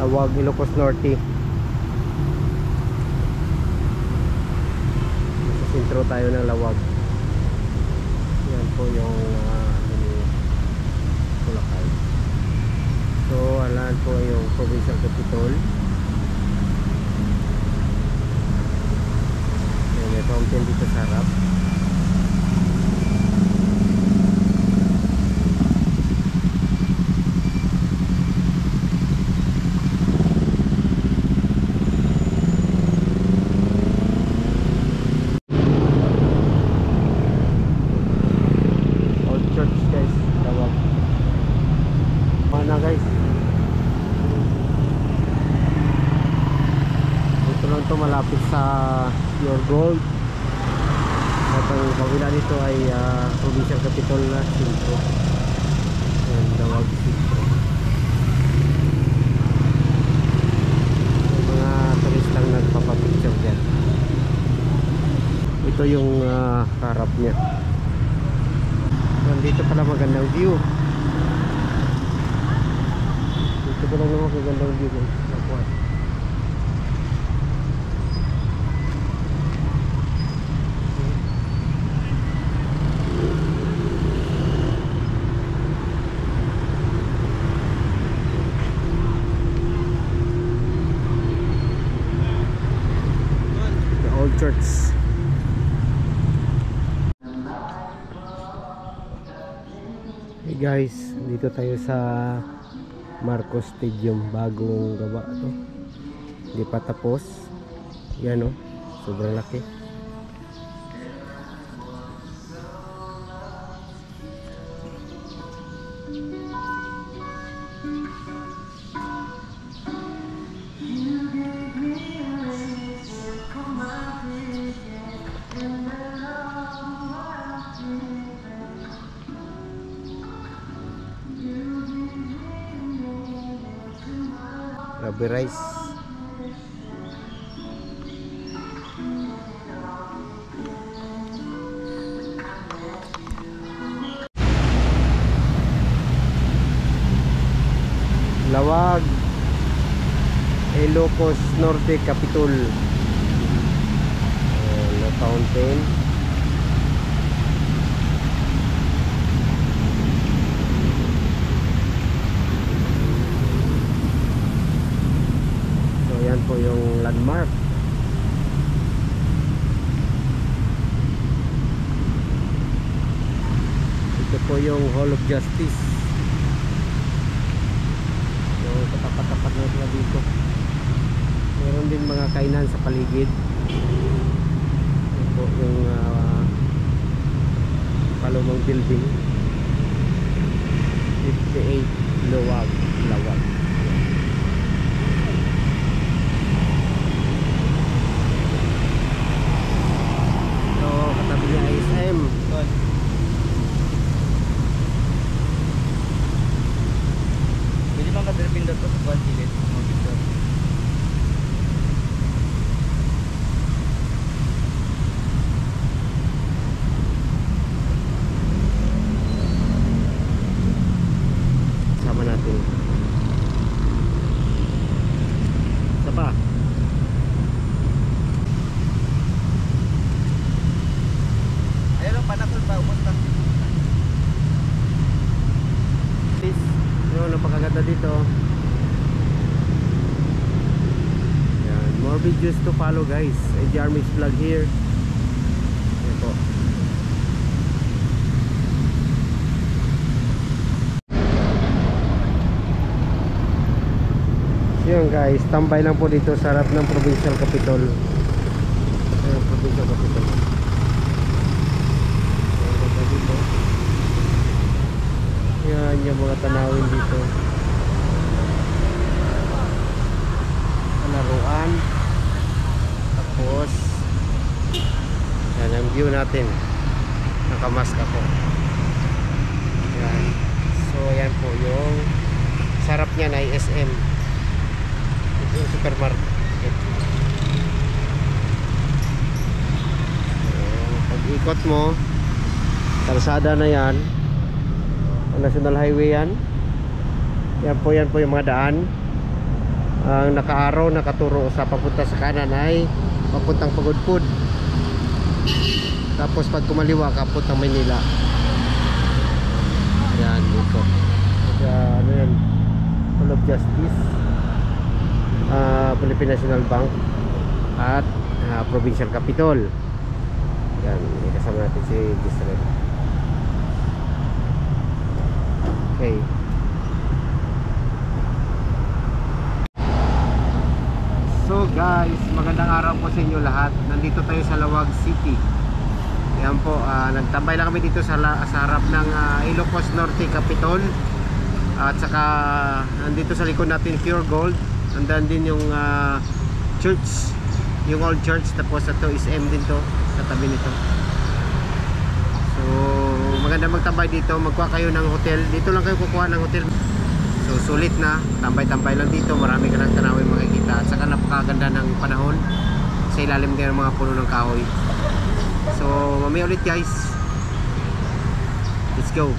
Lawag, Ilocos Norte. Nasa sentro tayo ng Lawag. Yan po yung Boracay. So alam po yung provincial capital. May fountain dito sa harap. Malapit sa Pure Gold at ang kabila nito ay provincial capital na Sintro. Ayan, Lawag Sintro. Mga turistang nagpapapicture dyan. Ito yung harap niya. Dito pala magandang view. Dito pala naman magandang view guys. Church. Hey guys, dito tayo sa Marcos Stadium, bagong gawa to. Hindi pa tapos. Yan oh, sobrang laki. Rubber rice. Lawag, Ilocos Norte Capital. No fountain. Yan po yung landmark. Ito po yung Hall of Justice. So katapat-tapat na sila dito. Meron din mga kainan sa paligid. Ito po yung palumang building. 58 Lawag. ISM. Pwede bang ka-pindot ko sa buwan silit? Sama natin. Isa pa. Panakol pa, umusta? Yun, napakaganda dito. Yan, more videos to follow guys. Jarmis vlog here. Yan po. Yun guys, tambay lang po dito sa harap ng provincial capital. Ayan, provincial capital. Yan yung mga tanawin dito. Laruan. Tapos yan ang view natin. Nakamask ako. Yan. So yan po yung sarap niya na ISM. Ito yung supermarket. Pag ikot mo, kalsada na yan, National Highway yan. Yan po yung mga daan. Ang nakaaraw, nakaturo sa papunta sa kanan ay papuntang Pagudpud. Tapos pag kumaliwa, papuntang Maynila. Ayan, dito. Ano yan? Hall of Justice, Philippine National Bank, at Provincial Capitol. Yan, kasama natin si Gisret. Okay. So guys, magandang araw po sa inyo lahat. Nandito tayo sa Lawag City. Yan po, nagtambay lang kami dito sa harap ng Ilocos Norte Capitol. At saka nandito sa likod natin Pure Gold. Nandan din yung church, yung old church. Tapos ito is M din to, sa tabi nito. So maganda magtambay dito. Magkuha kayo ng hotel. Dito lang kayo kukuha ng hotel. So sulit na, tambay-tambay lang dito. Marami ka ng tanawin makikita. At saka napakaganda ng panahon. Sa ilalim din ng mga puno ng kahoy. So mamaya ulit guys. Let's go.